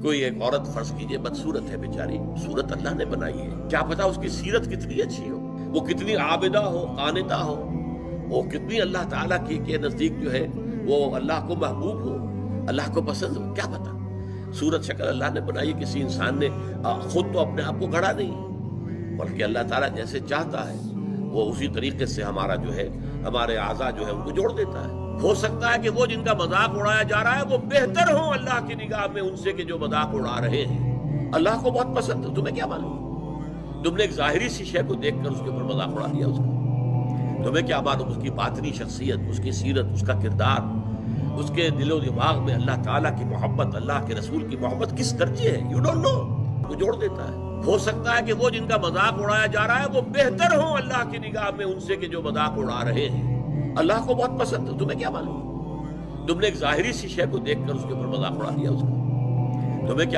کوئی ایک عورت فرض کیجئے بدصورت ہے بیچاری، صورت اللہ نے بنائی ہے، کیا پتا اس کی سیرت کتنی اچھی ہو، وہ کتنی عابدہ ہو، قانتہ ہو، وہ کتنی اللہ تعالیٰ کے نزدیک جو ہے وہ اللہ کو محبوب ہو، اللہ کو پسند ہو، کیا پتا۔ صورت شکل اللہ نے بنائی، کسی انسان نے خود تو اپنے آپ کو گھڑا نہیں، بلکہ اللہ تعالیٰ جیسے چاہتا ہے وہ اسی طریقے سے ہمارا جو ہے ہمارے اعضاء جو ہے ان کو جوڑ دیتا ہے۔ ہو سکتا ہے کہ وہ جن کا مذاق اڑایا جا رہا ہے وہ بہتر ہوں اللہ کی نگاہ میں ان سے کہ جو مذاق اڑا رہے ہیں۔ اللہ کو بہت پسند ہے، تمہیں کیا معلوم؟ تم نے ایک ظاہری سی شے کو دیکھ کر اس کے اوپر مذاق اڑا دیا اس کا، تمہیں کیا معلوم اس کی باطنی شخصیت، اس کی سیرت، اس کا کردار، اس کے دل و دماغ میں اللہ تعالیٰ کی محبت، اللہ کے رسول کی محبت کس درجے ہے؟ یو ڈونٹ نو، وہ جوڑ دیتا ہے۔ ہو سکتا ہے کہ وہ جن کا مذاق اڑایا جا رہا ہے وہ بہتر ہوں اللہ کی نگاہ میں ان سے کہ جو مذاق اڑا رہے ہیں۔ اللہ کو بہت پسند ہے، تمہیں کیا معلوم؟ تم نے ایک ظاہری سی شے کو دیکھ کر اس کے اوپر مذاق اڑا دیا اس کا، تمہیں کیا